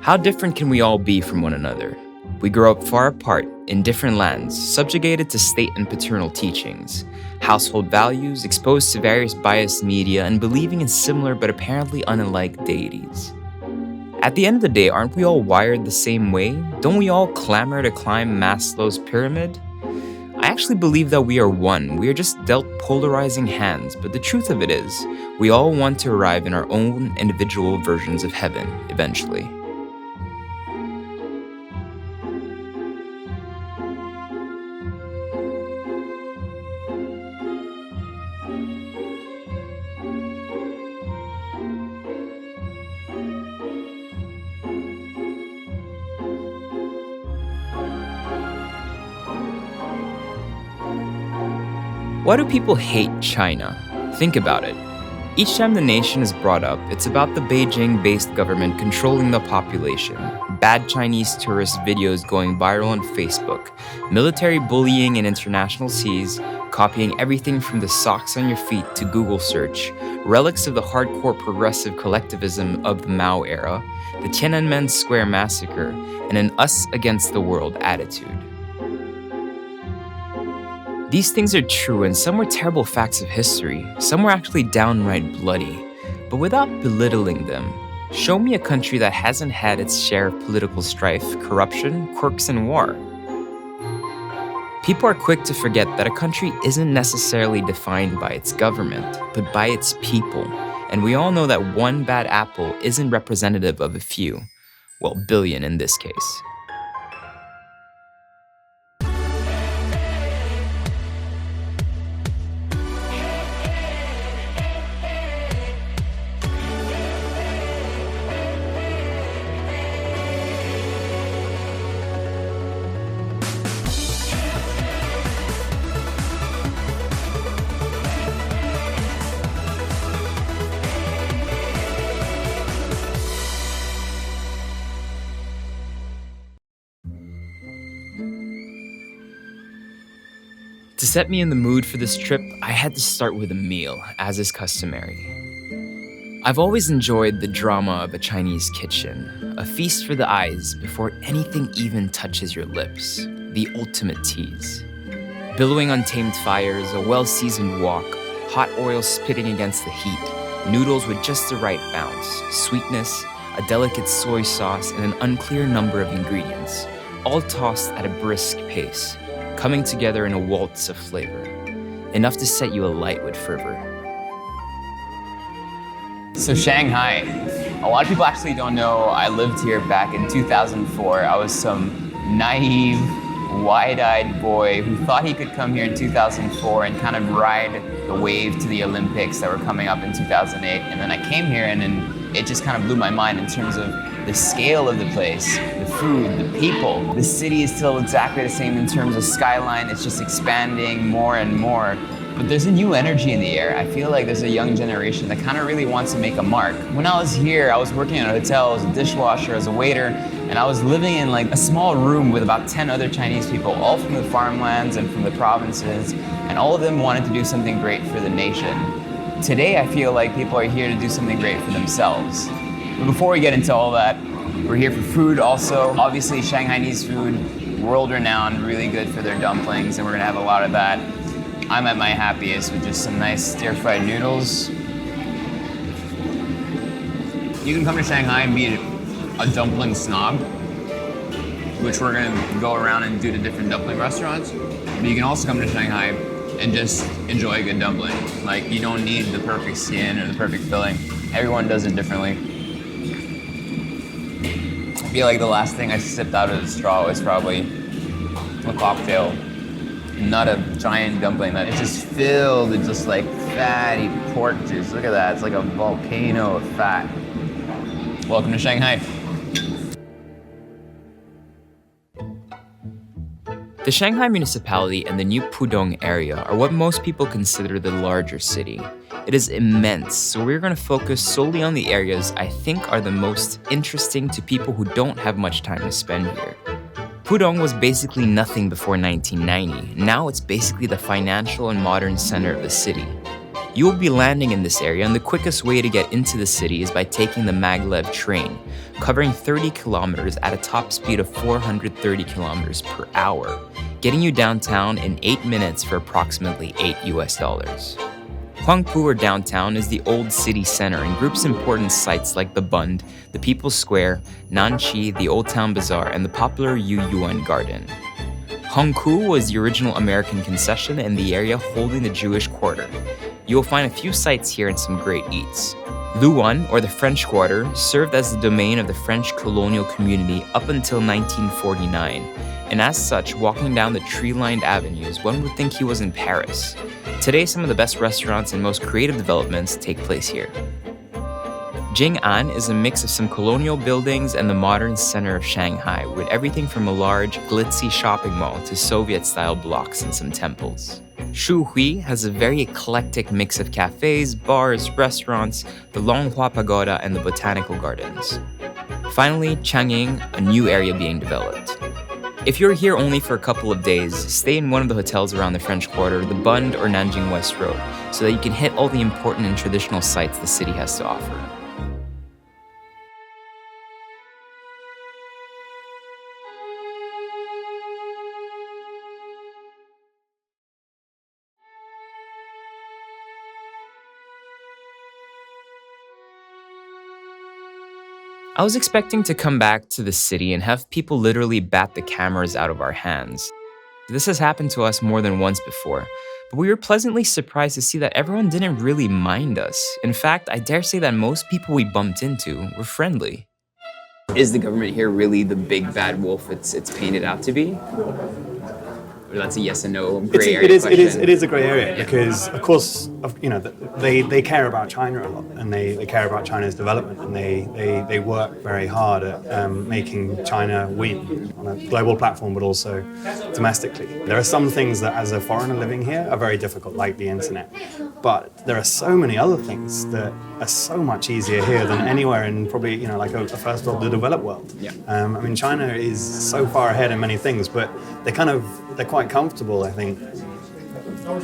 How different can we all be from one another? We grow up far apart, in different lands, subjugated to state and paternal teachings, household values, exposed to various biased media, and believing in similar but apparently unalike deities. At the end of the day, aren't we all wired the same way? Don't we all clamor to climb Maslow's pyramid? I actually believe that we are one. We are just dealt polarizing hands, but the truth of it is, we all want to arrive in our own individual versions of heaven, eventually. Why do people hate China? Think about it. Each time the nation is brought up, it's about the Beijing-based government controlling the population, bad Chinese tourist videos going viral on Facebook, military bullying in international seas, copying everything from the socks on your feet to Google search, relics of the hardcore progressive collectivism of the Mao era, the Tiananmen Square massacre, and an us against the world attitude. These things are true, and some were terrible facts of history. Some were actually downright bloody. But without belittling them, show me a country that hasn't had its share of political strife, corruption, quirks, and war. People are quick to forget that a country isn't necessarily defined by its government, but by its people. And we all know that one bad apple isn't representative of a few. Well, billion in this case. To set me in the mood for this trip, I had to start with a meal, as is customary. I've always enjoyed the drama of a Chinese kitchen, a feast for the eyes before anything even touches your lips, the ultimate tease. Billowing untamed fires, a well-seasoned wok, hot oil spitting against the heat, noodles with just the right bounce, sweetness, a delicate soy sauce, and an unclear number of ingredients, all tossed at a brisk pace, coming together in a waltz of flavor, enough to set you alight with fervor. So Shanghai, a lot of people actually don't know I lived here back in 2004. I was some naive, wide-eyed boy who thought he could come here in 2004 and kind of ride the wave to the Olympics that were coming up in 2008. And then I came here and it just kind of blew my mind in terms of the scale of the place, the food, the people. The city is still exactly the same in terms of skyline. It's just expanding more and more. But there's a new energy in the air. I feel like there's a young generation that kind of really wants to make a mark. When I was here, I was working in a hotel as a dishwasher, as a waiter, and I was living in like a small room with about 10 other Chinese people, all from the farmlands and from the provinces, and all of them wanted to do something great for the nation. Today, I feel like people are here to do something great for themselves. But before we get into all that, we're here for food also. Obviously, Shanghainese food, world-renowned, really good for their dumplings, and we're gonna have a lot of that. I'm at my happiest with just some nice stir-fried noodles. You can come to Shanghai and be a dumpling snob, which we're gonna go around and do to different dumpling restaurants. But you can also come to Shanghai and just enjoy a good dumpling. Like, you don't need the perfect skin or the perfect filling. Everyone does it differently. I feel like the last thing I sipped out of the straw was probably a cocktail, not a giant dumpling. That it's just filled with just like fatty pork juice. Look at that, it's like a volcano of fat. Welcome to Shanghai. The Shanghai municipality and the New Pudong area are what most people consider the larger city. It is immense, so we're going to focus solely on the areas I think are the most interesting to people who don't have much time to spend here. Pudong was basically nothing before 1990. Now it's basically the financial and modern center of the city. You will be landing in this area, and the quickest way to get into the city is by taking the Maglev train, covering 30 kilometers at a top speed of 430 kilometers per hour, getting you downtown in 8 minutes for approximately $8. Huangpu, or downtown, is the old city center and groups important sites like the Bund, the People's Square, Nanchi, the Old Town Bazaar, and the popular Yu Yuan Garden. Hongkou was the original American concession in the area holding the Jewish Quarter. You will find a few sites here and some great eats. Luan, or the French Quarter, served as the domain of the French colonial community up until 1949, and as such, walking down the tree-lined avenues, one would think he was in Paris. Today, some of the best restaurants and most creative developments take place here. Jing'an is a mix of some colonial buildings and the modern center of Shanghai, with everything from a large, glitzy shopping mall to Soviet-style blocks and some temples. Shuhui has a very eclectic mix of cafes, bars, restaurants, the Longhua Pagoda, and the botanical gardens. Finally, Chang'an, a new area being developed. If you're here only for a couple of days, stay in one of the hotels around the French Quarter, the Bund or Nanjing West Road, so that you can hit all the important and traditional sites the city has to offer. I was expecting to come back to the city and have people literally bat the cameras out of our hands. This has happened to us more than once before, but we were pleasantly surprised to see that everyone didn't really mind us. In fact, I dare say that most people we bumped into were friendly. Is the government here really the big bad wolf it's painted out to be? Or that's a yes and no gray area question. It is a grey area because, of course, they care about China a lot, and they care about China's development, and they work very hard at making China win on a global platform, but also domestically. There are some things that, as a foreigner living here, are very difficult, like the internet. But there are so many other things that are so much easier here than anywhere in probably, like a first world, the developed world. Yeah. I mean, China is so far ahead in many things, but they're quite comfortable, I think,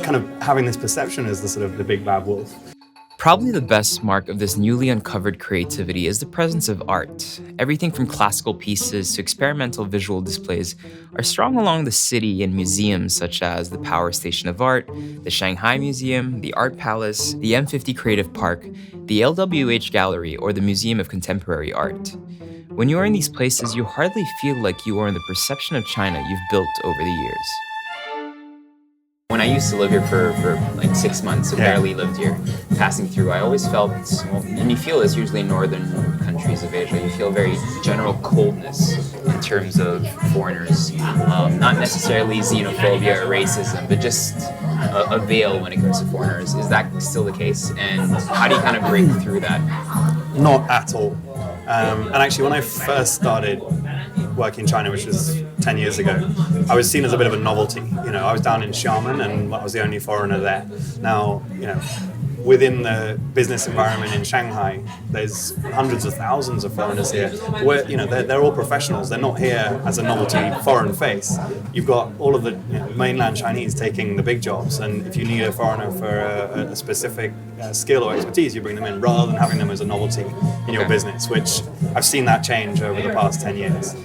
kind of having this perception as the sort of the big bad wolf. Probably the best mark of this newly uncovered creativity is the presence of art. Everything from classical pieces to experimental visual displays are strong along the city in museums such as the Power Station of Art, the Shanghai Museum, the Art Palace, the M50 Creative Park, the LWH Gallery, or the Museum of Contemporary Art. When you are in these places, you hardly feel like you are in the perception of China you've built over the years. When I used to live here for like 6 months, I barely lived here, passing through, I always felt, and you feel this usually in northern countries of Asia, you feel very general coldness in terms of foreigners. Not necessarily xenophobia or racism, but just a veil when it comes to foreigners. Is that still the case? And how do you kind of break through that? Not at all. And actually, when I first started working in China, which was 10 years ago, I was seen as a bit of a novelty. I was down in Xiamen and I was the only foreigner there. Now, within the business environment in Shanghai, there's hundreds of thousands of foreigners here. Where, they're all professionals. They're not here as a novelty foreign face. You've got all of the mainland Chinese taking the big jobs, and if you need a foreigner for a specific skill or expertise, you bring them in rather than having them as a novelty in your business, which I've seen that change over the past 10 years.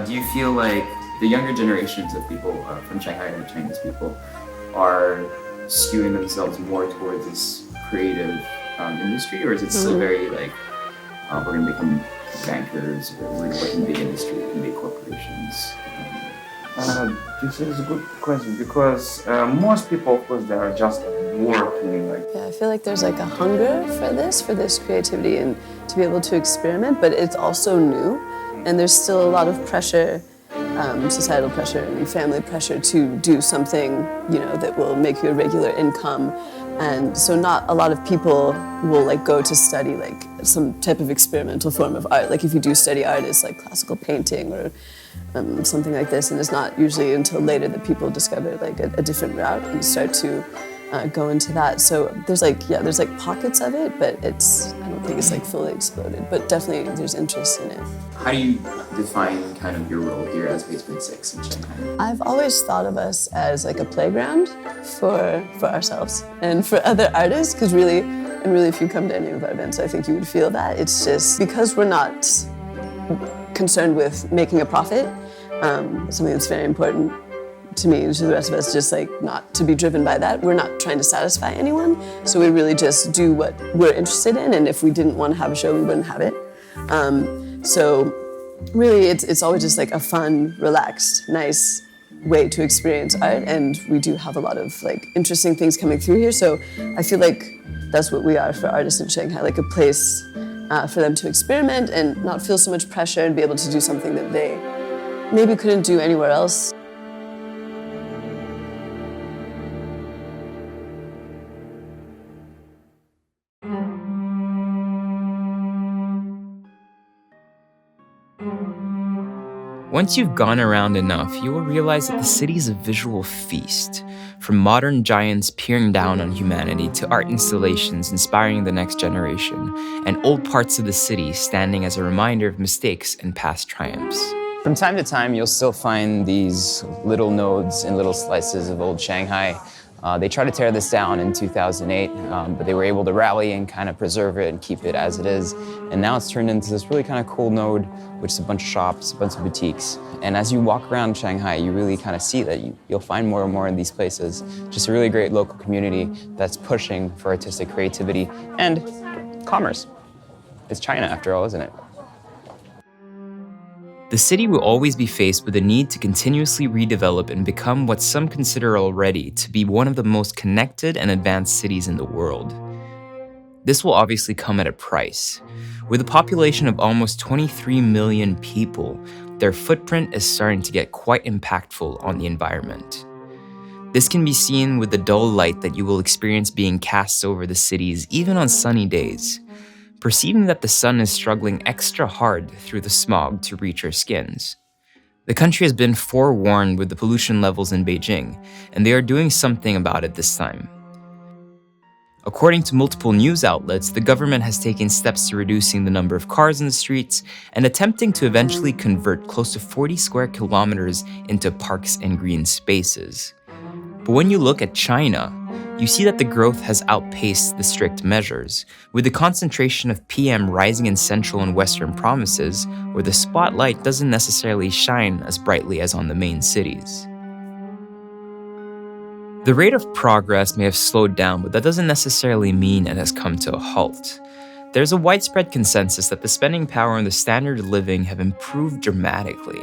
Do you feel like the younger generations of people from Shanghai and Chinese people are skewing themselves more towards this creative industry, or is it still very like, we're going to become bankers, or we're going to work in big industry, in big corporations? This is a good question because most people, of course, they are just working. Like, Yeah, I feel like there's like a hunger for this creativity and to be able to experiment, but it's also new, and there's still a lot of pressure, societal pressure and family pressure to do something, you know, that will make you a regular income. And so not a lot of people will like go to study like some type of experimental form of art. Like if you do study art, it's like classical painting or something like this, and it's not usually until later that people discover like a different route and start to go into that. So there's like pockets of it, but I don't think it's like fully exploded, but definitely there's interest in it. How do you define kind of your role here as Basement 6 in Shanghai? I've always thought of us as like a playground for ourselves and for other artists, because really if you come to any of our events, I think you would feel that. It's just because we're not concerned with making a profit, something that's very important to me and to the rest of us, just like not to be driven by that. We're not trying to satisfy anyone, so we really just do what we're interested in, and if we didn't want to have a show, we wouldn't have it. So really it's always just like a fun, relaxed, nice way to experience art, and we do have a lot of like interesting things coming through here, so I feel like that's what we are for artists in Shanghai, like a place for them to experiment and not feel so much pressure and be able to do something that they maybe couldn't do anywhere else. Once you've gone around enough, you will realize that the city is a visual feast. From modern giants peering down on humanity to art installations inspiring the next generation, and old parts of the city standing as a reminder of mistakes and past triumphs. From time to time, you'll still find these little nodes and little slices of old Shanghai. They tried to tear this down in 2008, but they were able to rally and kind of preserve it and keep it as it is. And now it's turned into this really kind of cool node, which is a bunch of shops, a bunch of boutiques. And as you walk around Shanghai, you really kind of see that you'll find more and more in these places. Just a really great local community that's pushing for artistic creativity and commerce. It's China after all, isn't it? The city will always be faced with the need to continuously redevelop and become what some consider already to be one of the most connected and advanced cities in the world. This will obviously come at a price. With a population of almost 23 million people, their footprint is starting to get quite impactful on the environment. This can be seen with the dull light that you will experience being cast over the cities even on sunny days. Perceiving that the sun is struggling extra hard through the smog to reach our skins. The country has been forewarned with the pollution levels in Beijing, and they are doing something about it this time. According to multiple news outlets, the government has taken steps to reducing the number of cars in the streets and attempting to eventually convert close to 40 square kilometers into parks and green spaces. But when you look at China, you see that the growth has outpaced the strict measures, with the concentration of PM rising in central and western provinces, where the spotlight doesn't necessarily shine as brightly as on the main cities. The rate of progress may have slowed down, but that doesn't necessarily mean it has come to a halt. There's a widespread consensus that the spending power and the standard of living have improved dramatically.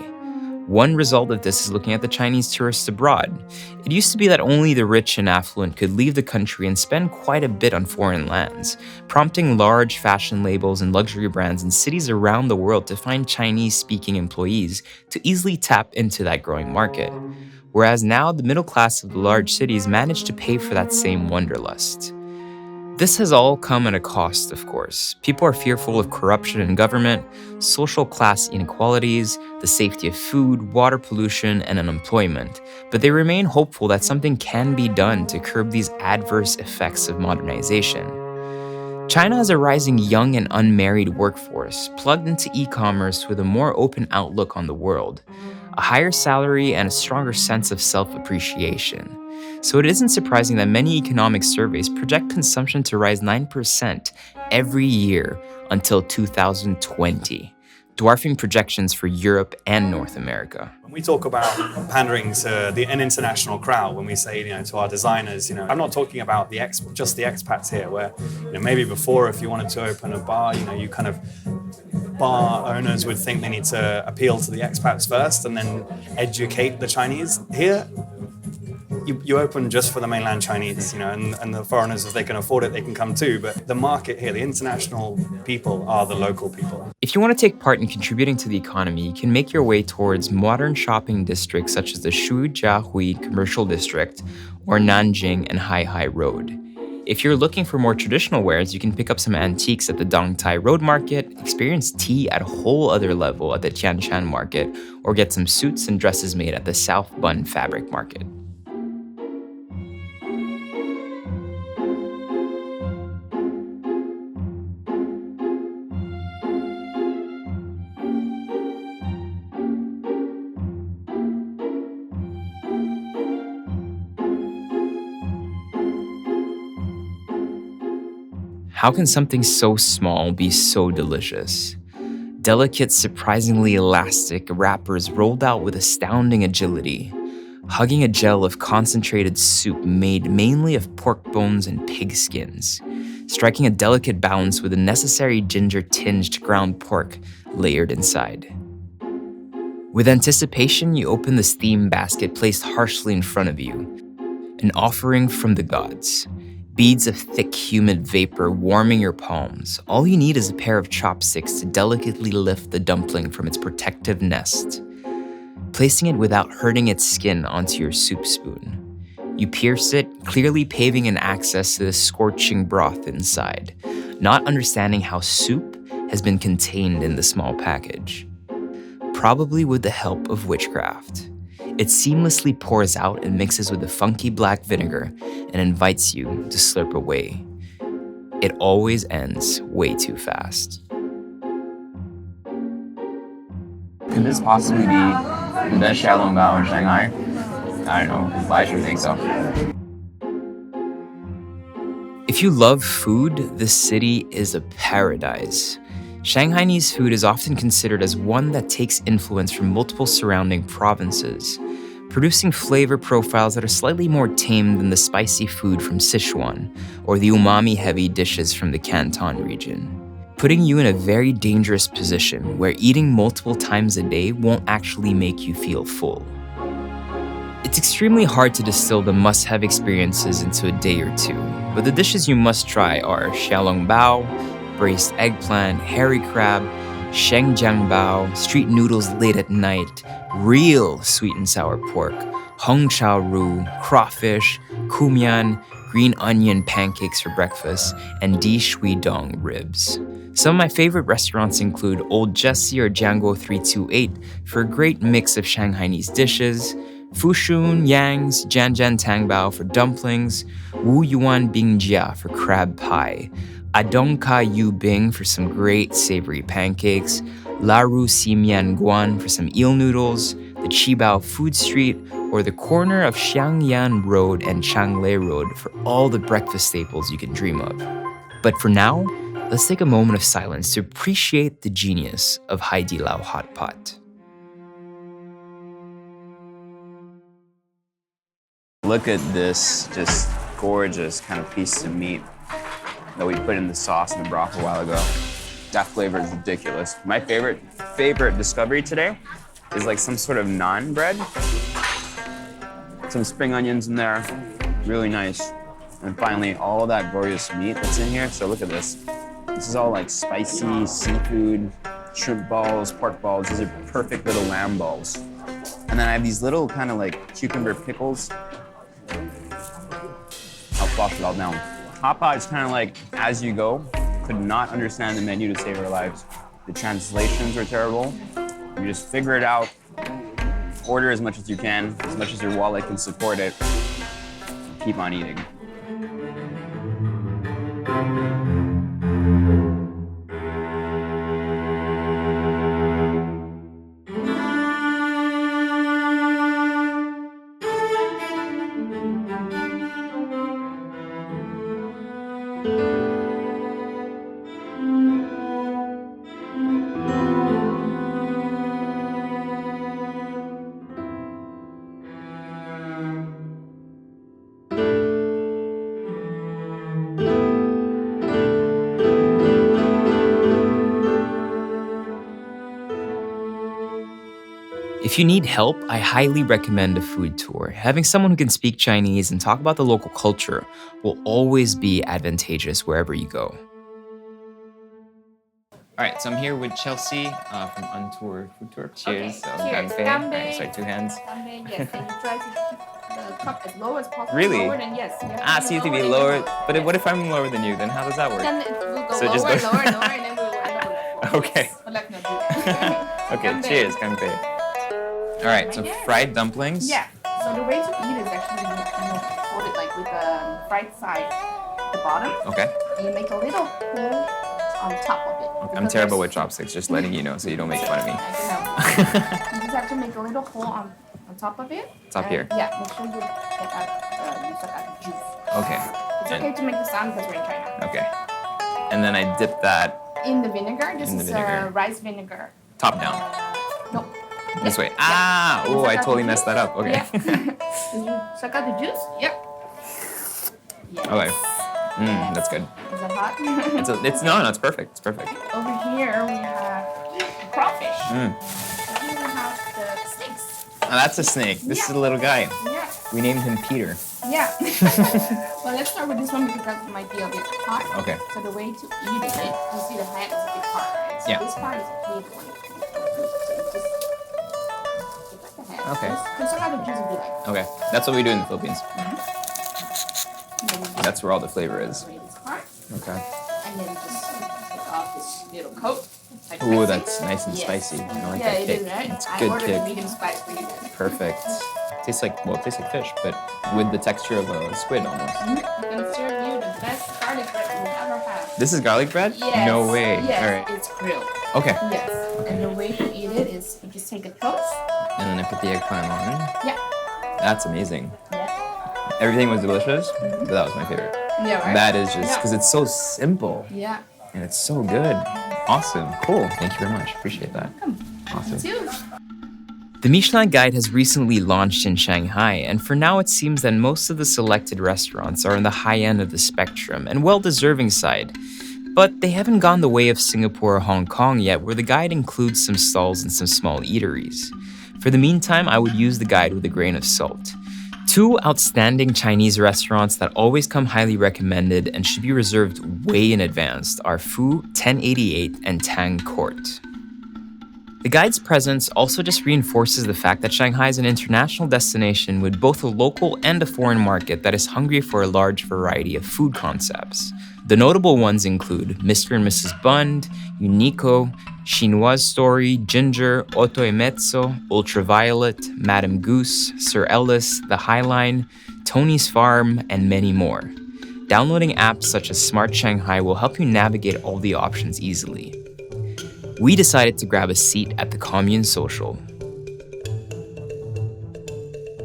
One result of this is looking at the Chinese tourists abroad. It used to be that only the rich and affluent could leave the country and spend quite a bit on foreign lands, prompting large fashion labels and luxury brands in cities around the world to find Chinese-speaking employees to easily tap into that growing market. Whereas now, the middle class of the large cities manage to pay for that same wanderlust. This has all come at a cost, of course. People are fearful of corruption in government, social class inequalities, the safety of food, water pollution, and unemployment, but they remain hopeful that something can be done to curb these adverse effects of modernization. China has a rising young and unmarried workforce, plugged into e-commerce with a more open outlook on the world, a higher salary, and a stronger sense of self-appreciation. So it isn't surprising that many economic surveys project consumption to rise 9% every year until 2020, dwarfing projections for Europe and North America. When we talk about pandering to an international crowd, when we say, to our designers, I'm not talking about just the expats here, where, maybe before, if you wanted to open a bar, you kind of bar owners would think they need to appeal to the expats first and then educate the Chinese. Here, you open just for the mainland Chinese, and the foreigners, if they can afford it, they can come too. But the market here, the international people are the local people. If you want to take part in contributing to the economy, you can make your way towards modern shopping districts such as the Shujiahui Commercial District or Nanjing and Haihai Road. If you're looking for more traditional wares, you can pick up some antiques at the Dongtai Road Market, experience tea at a whole other level at the Tianshan Market, or get some suits and dresses made at the South Bund Fabric Market. How can something so small be so delicious? Delicate, surprisingly elastic wrappers rolled out with astounding agility, hugging a gel of concentrated soup made mainly of pork bones and pig skins, striking a delicate balance with the necessary ginger-tinged ground pork layered inside. With anticipation, you open the steam basket placed harshly in front of you, an offering from the gods. Beads of thick, humid vapor warming your palms. All you need is a pair of chopsticks to delicately lift the dumpling from its protective nest, placing it without hurting its skin onto your soup spoon. You pierce it, clearly paving an access to the scorching broth inside, not understanding how soup has been contained in the small package. Probably with the help of witchcraft. It seamlessly pours out and mixes with the funky black vinegar and invites you to slurp away. It always ends way too fast. Could this possibly be the best xiaolongbao in Shanghai? I don't know, but I sure think so. If you love food, this city is a paradise. Shanghainese food is often considered as one that takes influence from multiple surrounding provinces, producing flavor profiles that are slightly more tame than the spicy food from Sichuan or the umami-heavy dishes from the Canton region, putting you in a very dangerous position where eating multiple times a day won't actually make you feel full. It's extremely hard to distill the must-have experiences into a day or two, but the dishes you must try are xiaolongbao, braised eggplant, hairy crab, shengjiangbao, street noodles late at night, real sweet and sour pork, hong chao roux, crawfish, kumian, green onion pancakes for breakfast, and di shui dong ribs. Some of my favorite restaurants include Old Jessie or Django 328 for a great mix of Shanghainese dishes, Fushun Yang's Janjan Tangbao for dumplings, Wu Yuan Bingjia for crab pie, Adongka Yu Bing for some great savory pancakes, Laru Ximian Guan for some eel noodles, the Qibao Food Street, or the corner of Xiangyan Road and Changlei Road for all the breakfast staples you can dream of. But for now, let's take a moment of silence to appreciate the genius of Haidilao Hot Pot. Look at this just gorgeous kind of piece of meat that we put in the sauce in the broth a while ago. That flavor is ridiculous. My favorite discovery today is like some sort of naan bread. Some spring onions in there, really nice. And finally, all that glorious meat that's in here. So look at this. This is all like spicy seafood, shrimp balls, pork balls. These are perfect little lamb balls. And then I have these little kind of like cucumber pickles. I'll flush it all down. Hot pot is kind of like as you go. Could not understand the menu to save our lives. The translations are terrible. You just figure it out. Order as much as you can, as much as your wallet can support it. Keep on eating. If you need help, I highly recommend a food tour. Having someone who can speak Chinese and talk about the local culture will always be advantageous wherever you go. All right, so I'm here with Chelsea from UnTour Food Tour. Cheers. Okay, So, cheers. Ganpei. Ganpei. Alright, sorry, 2 hands. Ganpei, yes, and you try to keep the cup as low as possible. Really? Lower than, yes. So you have to be lower. But what if I'm lower than you? Then how does that work? Then it will go So lower, just go- lower, lower, and then we will end up with a four. Okay. Yes, but let's not do that. Okay, Ganpei. cheers, Ganpei. All right, so Yes. fried dumplings. Yeah. So the way to eat is actually you hold it like with the fried side at the bottom. Okay. And you make a little hole on top of it. I'm terrible with chopsticks, just letting you know so you don't make fun of me. I can help. You just have to make a little hole on top of it. Top And, here. Yeah, make sure you get out, you suck out the juice. Okay. It's And- okay to make the sound because we're in China. Okay. And then I dip that In the vinegar, this In the is vinegar. rice vinegar. top down. No. This way. Yeah. Ah! You Oh, suck I out the totally juice. messed that up. Okay. Yeah. Did you suck out the juice? Yep. Yes. Okay. That's good. Is that hot? No, it's perfect. It's perfect. Over here we have crawfish. Mm. Over here we have the steaks. Oh, that's a snake. This is a little guy. Yeah. We named him Peter. Yeah. Well, let's start with this one because that might be a bit hot. Okay. So the way to eat it, you see the head is a big part, right? So Yeah. this part is a big one. So you just take the head. Okay. Just suck out the juice if you like. Okay. That's what we do in the Philippines. And then you just That's where all the flavor is. separate this part, Okay. and then just take off this little coat. Like Ooh, spicy. that's nice and Yes. spicy. I like Yeah, that it kick. is, right? It's I good ordered kick. medium spice for you guys. Perfect. Tastes like fish, but with the texture of a squid almost. I'm gonna serve you the best garlic bread you'll ever have. This is garlic bread? Yes. No way. Yes, All right. it's grilled. Okay. Yes. And the way to eat it is you just take a toast. And then I put the eggplant on. Yeah. That's amazing. Yeah. Everything was delicious, but that was my favorite. Yeah, right? That is just Yeah. because it's so simple Yeah. and it's so good. Awesome. Cool. Thank you very much. Appreciate that. Awesome. Two. The Michelin Guide has recently launched in Shanghai, and for now it seems that most of the selected restaurants are on the high end of the spectrum and well-deserving side. But they haven't gone the way of Singapore or Hong Kong yet, where the guide includes some stalls and some small eateries. For the meantime, I would use the guide with a grain of salt. Two outstanding Chinese restaurants that always come highly recommended and should be reserved way in advance are Fu 1088 and Tang Court. The guide's presence also just reinforces the fact that Shanghai is an international destination with both a local and a foreign market that is hungry for a large variety of food concepts. The notable ones include Mr. and Mrs. Bund, Unico, Chinoise Story, Ginger, Otto e Mezzo, Ultraviolet, Madame Goose, Sir Ellis, The Highline, Tony's Farm, and many more. Downloading apps such as Smart Shanghai will help you navigate all the options easily. We decided to grab a seat at the Commune Social.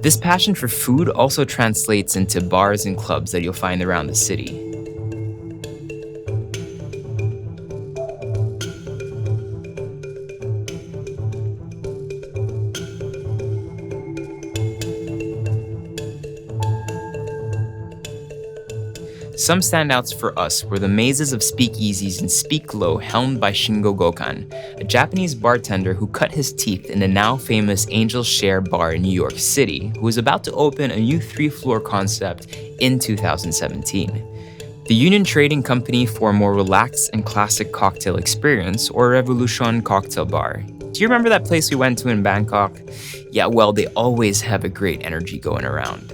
This passion for food also translates into bars and clubs that you'll find around the city. Some standouts for us were the mazes of speakeasies in Speak Low helmed by Shingo Gokan, a Japanese bartender who cut his teeth in the now famous Angel's Share bar in New York City, who is about to open a new 3-floor concept in 2017. The Union Trading Company for a more relaxed and classic cocktail experience, or Revolution Cocktail Bar. Do you remember that place we went to in Bangkok? Yeah, well, they always have a great energy going around.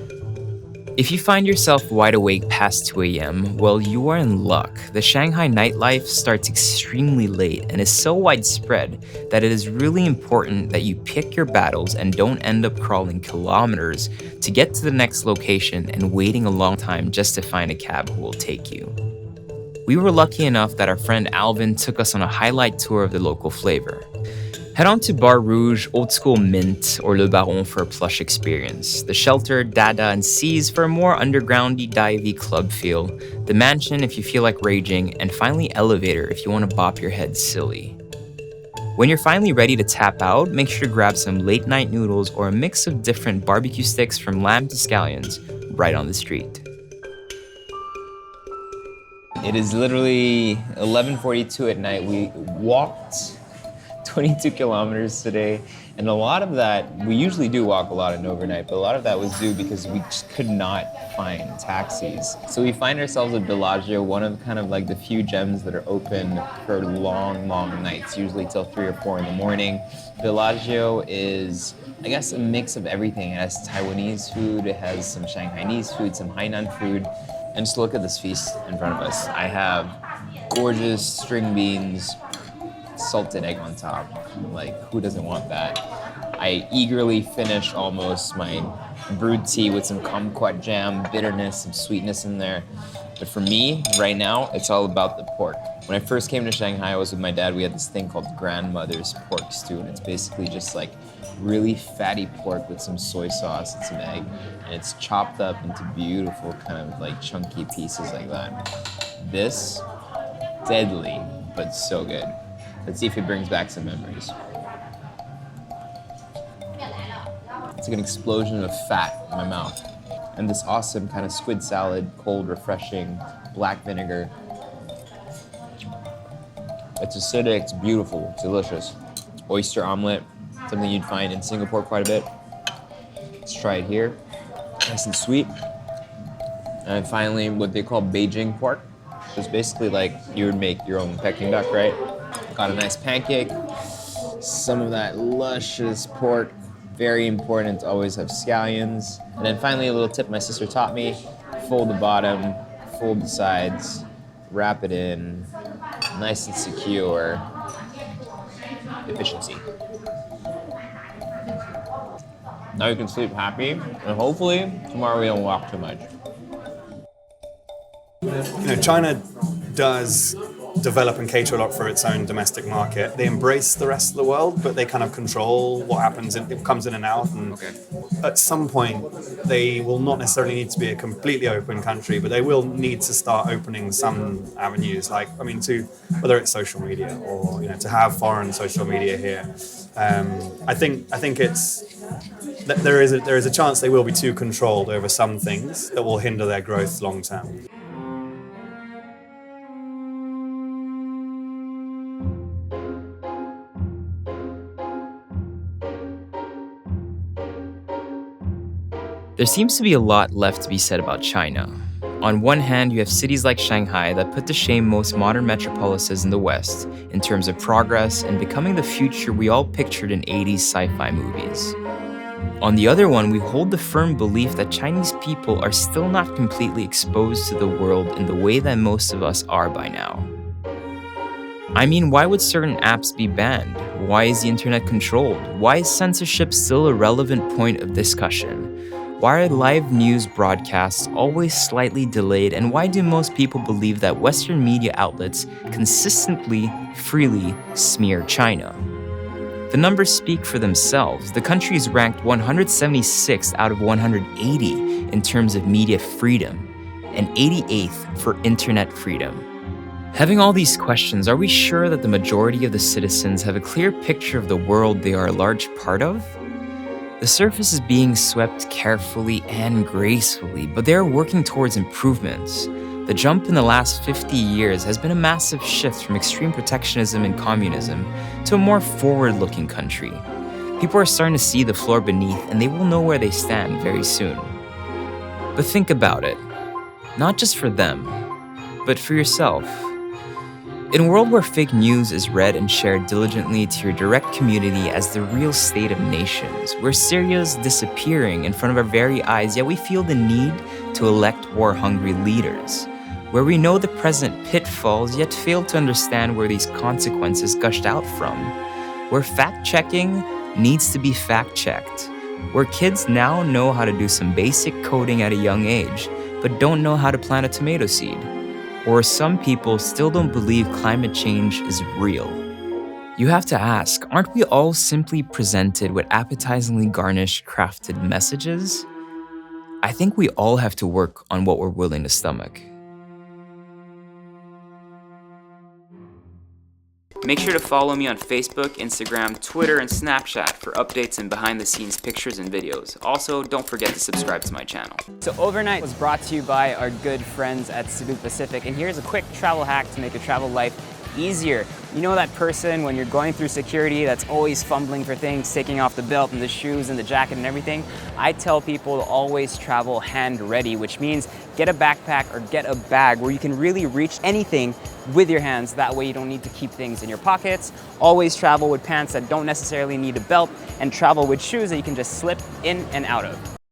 If you find yourself wide awake past 2 a.m., well, you are in luck. The Shanghai nightlife starts extremely late and is so widespread that it is really important that you pick your battles and don't end up crawling kilometers to get to the next location and waiting a long time just to find a cab who will take you. We were lucky enough that our friend Alvin took us on a highlight tour of the local flavor. Head on to Bar Rouge, Old School Mint, or Le Baron for a plush experience. The Shelter, Dada, and Seas for a more undergroundy, divey club feel. The Mansion if you feel like raging, and finally Elevator if you want to bop your head silly. When you're finally ready to tap out, make sure to grab some late night noodles or a mix of different barbecue sticks from lamb to scallions right on the street. It is literally 11:42 at night. We walked 22 kilometers today, And a lot of that, we usually do walk a lot in overnight, but a lot of that was due because we just could not find taxis. So we find ourselves at Bellagio, one of kind of like the few gems that are open for long, long nights, usually till 3 or 4 in the morning. Bellagio is, I guess, a mix of everything. It has Taiwanese food, it has some Shanghainese food, some Hainan food. And just look at this feast in front of us. I have gorgeous string beans, salted egg on top. Like, who doesn't want that? I eagerly finish almost my brewed tea with some kumquat jam, bitterness, some sweetness in there. But for me, right now, it's all about the pork. When I first came to Shanghai, I was with my dad. We had this thing called grandmother's pork stew, and it's basically just like really fatty pork with some soy sauce and some egg. And it's chopped up into beautiful kind of like chunky pieces like that. This, deadly, but so good. Let's see if it brings back some memories. It's like an explosion of fat in my mouth. And this awesome kind of squid salad, cold, refreshing, black vinegar. It's acidic, it's beautiful, it's delicious. Oyster omelet, something you'd find in Singapore quite a bit. Let's try it here. Nice and sweet. And finally, what they call Beijing pork. It's basically like you would make your own Peking duck, right? Got a nice pancake, some of that luscious pork. Very important to always have scallions. And then finally, a little tip my sister taught me: fold the bottom, fold the sides, wrap it in, nice and secure. Efficiency. Now you can sleep happy, and hopefully tomorrow we don't walk too much. You know, China does develop and cater a lot for its own domestic market. They embrace the rest of the world, but they kind of control what happens. It comes in and out, and at some point, they will not necessarily need to be a completely open country, but they will need to start opening some avenues, like, I mean, to whether it's social media or, you know, to have foreign social media here. I think it's there is a chance they will be too controlled over some things that will hinder their growth long term. There seems to be a lot left to be said about China. On one hand, you have cities like Shanghai that put to shame most modern metropolises in the West in terms of progress and becoming the future we all pictured in 80s sci-fi movies. On the other one, we hold the firm belief that Chinese people are still not completely exposed to the world in the way that most of us are by now. I mean, why would certain apps be banned? Why is the internet controlled? Why is censorship still a relevant point of discussion? Why are live news broadcasts always slightly delayed, and why do most people believe that Western media outlets consistently, freely smear China? The numbers speak for themselves. The country is ranked 176th out of 180 in terms of media freedom, and 88th for internet freedom. Having all these questions, are we sure that the majority of the citizens have a clear picture of the world they are a large part of? The surface is being swept carefully and gracefully, but they are working towards improvements. The jump in the last 50 years has been a massive shift from extreme protectionism and communism to a more forward-looking country. People are starting to see the floor beneath, and they will know where they stand very soon. But think about it, not just for them, but for yourself. In a world where fake news is read and shared diligently to your direct community as the real state of nations, where Syria's disappearing in front of our very eyes, yet we feel the need to elect war-hungry leaders, where we know the present pitfalls, yet fail to understand where these consequences gushed out from, where fact-checking needs to be fact-checked, where kids now know how to do some basic coding at a young age, but don't know how to plant a tomato seed, or some people still don't believe climate change is real. You have to ask, aren't we all simply presented with appetizingly garnished, crafted messages? I think we all have to work on what we're willing to stomach. Make sure to follow me on Facebook, Instagram, Twitter, and Snapchat for updates and behind-the-scenes pictures and videos. Also, don't forget to subscribe to my channel. So Overnight was brought to you by our good friends at Cebu Pacific, and here's a quick travel hack to make your travel life easier. You know that person when you're going through security that's always fumbling for things, taking off the belt and the shoes and the jacket and everything? I tell people to always travel hand ready, which means get a backpack or get a bag where you can really reach anything with your hands. That way you don't need to keep things in your pockets. Always travel with pants that don't necessarily need a belt, and travel with shoes that you can just slip in and out of.